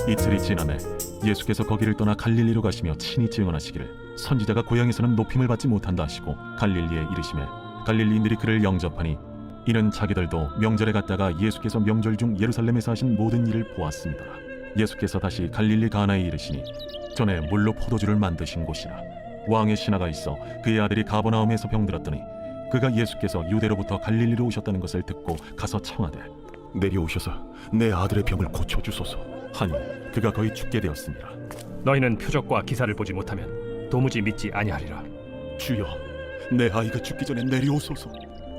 이틀이 지나매 예수께서 거기를 떠나 갈릴리로 가시며 친히 증언하시기를 선지자가 고향에서는 높임을 받지 못한다 하시고 갈릴리에 이르시매 갈릴리인들이 그를 영접하니 이는 자기들도 명절에 갔다가 예수께서 명절 중 예루살렘에서 하신 모든 일을 보았습니다. 예수께서 다시 갈릴리 가나에 이르시니 전에 물로 포도주를 만드신 곳이라. 왕의 신하가 있어 그의 아들이 가버나움에서 병들었더니 그가 예수께서 유대로부터 갈릴리로 오셨다는 것을 듣고 가서 청하되 내려오셔서 내 아들의 병을 고쳐주소서 하니 그가 거의 죽게 되었습니다. 너희는 표적과 기사를 보지 못하면 도무지 믿지 아니하리라. 주여, 내 아이가 죽기 전에 내려오소서.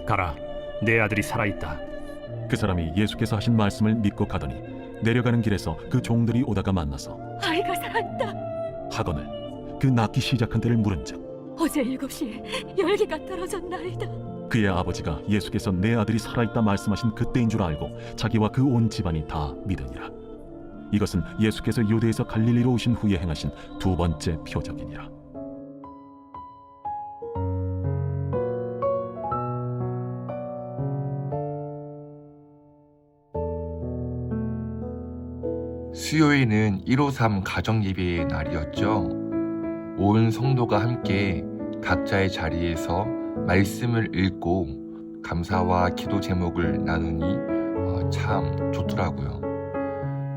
가라, 내 아들이 살아있다. 그 사람이 예수께서 하신 말씀을 믿고 가더니 내려가는 길에서 그 종들이 오다가 만나서 아이가 살아있다. 하거늘 그 낳기 시작한 때를 물은즉 어제 7시에 열기가 떨어졌나이다. 그의 아버지가 예수께서 내 아들이 살아있다 말씀하신 그때인 줄 알고 자기와 그 온 집안이 다 믿으니라. 이것은 예수께서 유대에서 갈릴리로 오신 후에 행하신 두 번째 표적이니라. 수요일은 153 가정예배의 날이었죠. 온 성도가 함께 각자의 자리에서 말씀을 읽고 감사와 기도 제목을 나누니 참 좋더라고요.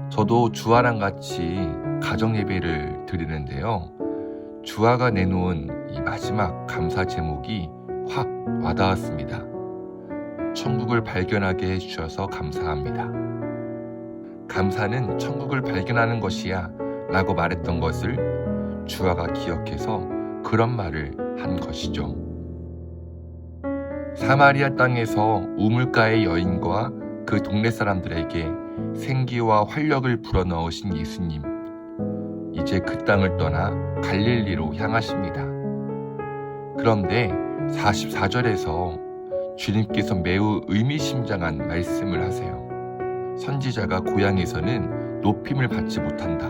저도 주아랑 같이 가정예배를 드리는데요. 주아가 내놓은 이 마지막 감사 제목이 확 와닿았습니다. 천국을 발견하게 해주셔서 감사합니다. 감사는 천국을 발견하는 것이야 라고 말했던 것을 주아가 기억해서 그런 말을 한 것이죠. 사마리아 땅에서 우물가의 여인과 그 동네 사람들에게 생기와 활력을 불어넣으신 예수님, 이제 그 땅을 떠나 갈릴리로 향하십니다. 그런데 44절에서 주님께서 매우 의미심장한 말씀을 하세요. 선지자가 고향에서는 높임을 받지 못한다.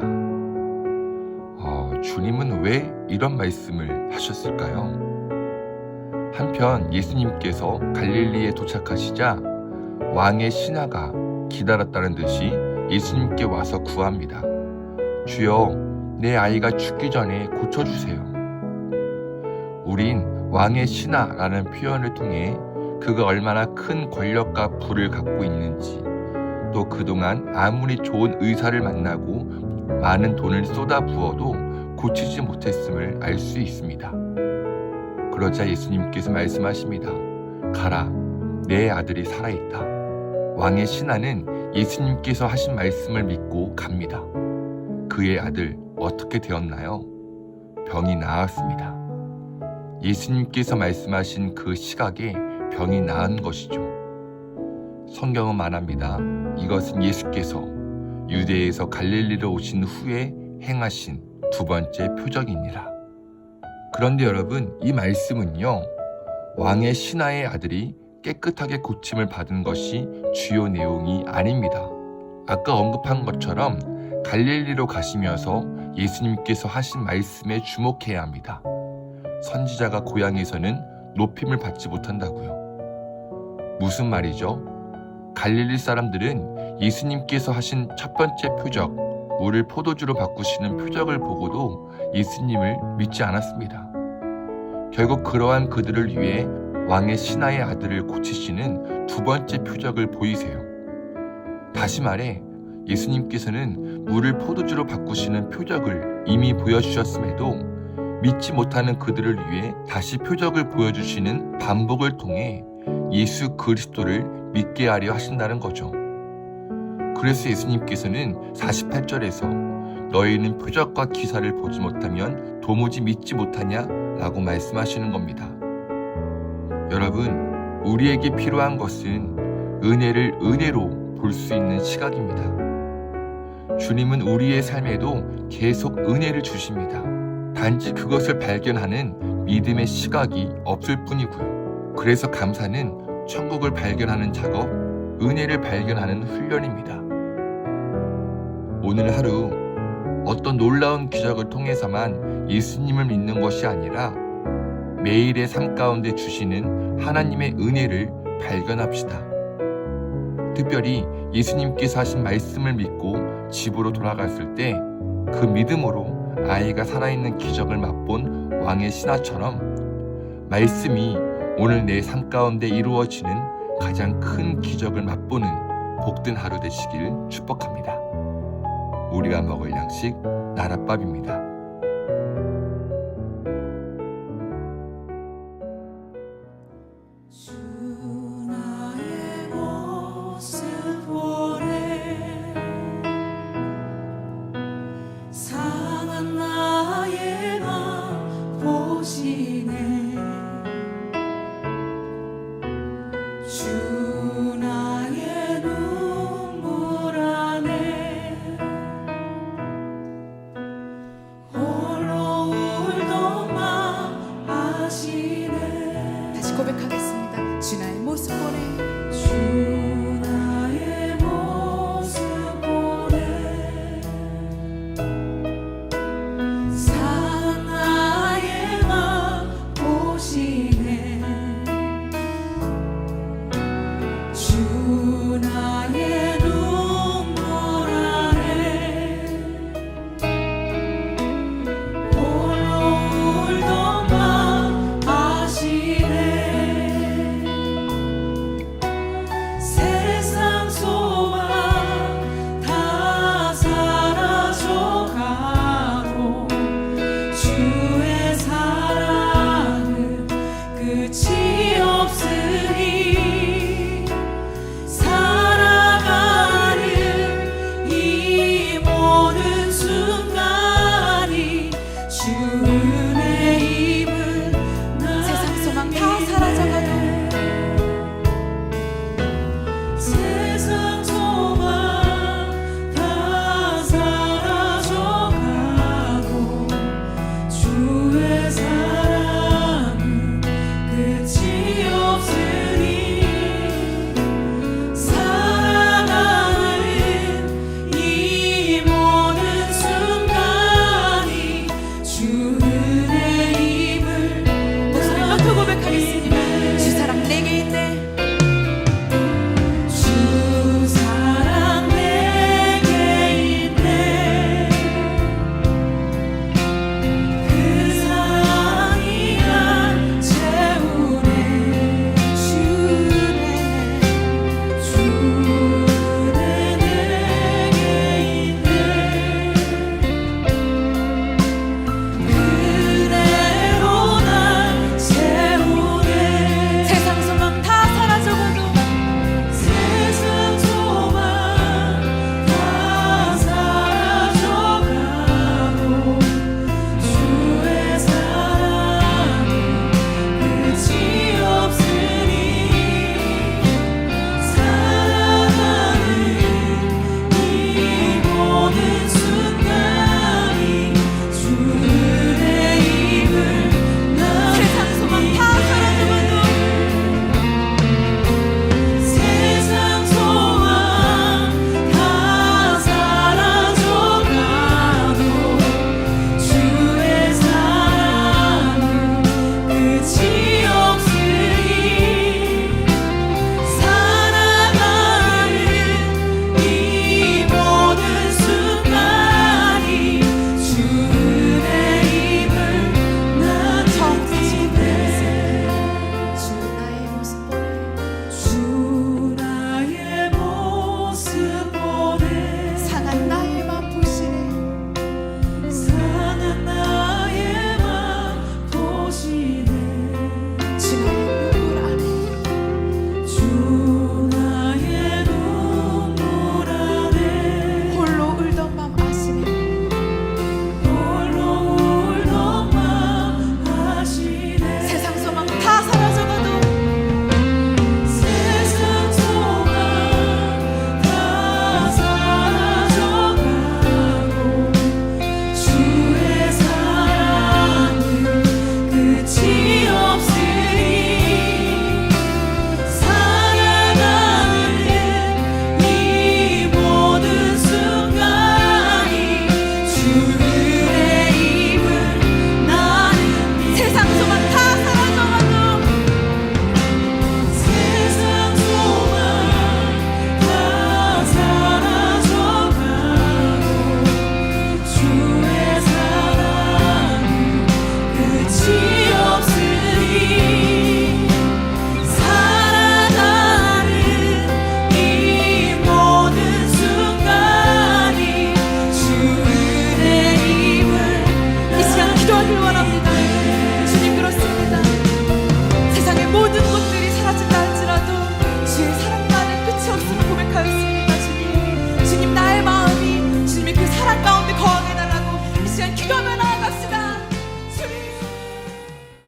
주님은 왜 이런 말씀을 하셨을까요? 한편 예수님께서 갈릴리에 도착하시자 왕의 신하가 기다렸다는 듯이 예수님께 와서 구합니다. 주여, 내 아이가 죽기 전에 고쳐주세요. 우린 왕의 신하라는 표현을 통해 그가 얼마나 큰 권력과 부를 갖고 있는지, 또 그동안 아무리 좋은 의사를 만나고 많은 돈을 쏟아부어도 고치지 못했음을 알 수 있습니다. 그러자 예수님께서 말씀하십니다. 가라, 내 아들이 살아있다. 왕의 신하는 예수님께서 하신 말씀을 믿고 갑니다. 그의 아들 어떻게 되었나요? 병이 나았습니다. 예수님께서 말씀하신 그 시각에 병이 나은 것이죠. 성경은 말합니다. 이것은 예수께서 유대에서 갈릴리로 오신 후에 행하신 두 번째 표적이니라. 그런데 여러분, 이 말씀은요, 왕의 신하의 아들이 깨끗하게 고침을 받은 것이 주요 내용이 아닙니다. 아까 언급한 것처럼 갈릴리로 가시면서 예수님께서 하신 말씀에 주목해야 합니다. 선지자가 고향에서는 높임을 받지 못한다고요. 무슨 말이죠? 갈릴리 사람들은 예수님께서 하신 첫 번째 표적, 물을 포도주로 바꾸시는 표적을 보고도 예수님을 믿지 않았습니다. 결국 그러한 그들을 위해 왕의 신하의 아들을 고치시는 두 번째 표적을 보이세요. 다시 말해 예수님께서는 물을 포도주로 바꾸시는 표적을 이미 보여주셨음에도 믿지 못하는 그들을 위해 다시 표적을 보여주시는 반복을 통해 예수 그리스도를 믿게 하려 하신다는 거죠. 그래서 예수님께서는 48절에서 너희는 표적과 기사를 보지 못하면 도무지 믿지 못하냐? 라고 말씀하시는 겁니다. 여러분, 우리에게 필요한 것은 은혜를 은혜로 볼 수 있는 시각입니다. 주님은 우리의 삶에도 계속 은혜를 주십니다. 단지 그것을 발견하는 믿음의 시각이 없을 뿐이고요. 그래서 감사는 천국을 발견하는 작업, 은혜를 발견하는 훈련입니다. 오늘 하루 어떤 놀라운 기적을 통해서만 예수님을 믿는 것이 아니라 매일의 삶 가운데 주시는 하나님의 은혜를 발견합시다. 특별히 예수님께서 하신 말씀을 믿고 집으로 돌아갔을 때 그 믿음으로 아이가 살아있는 기적을 맛본 왕의 신하처럼 말씀이 오늘 내 삶 가운데 이루어지는 가장 큰 기적을 맛보는 복된 하루 되시길 축복합니다. 우리가 먹을 양식 나랏밥입니다. 주 나의 모습 보래 상한 나의 맘 보시네 주 나의 눈물 안에 홀로 울던 맘 아시네 다시 고백하겠습니다. 주 나의 모습 보내 주 나의 모습 보내 상한 나의 맘 보시네 주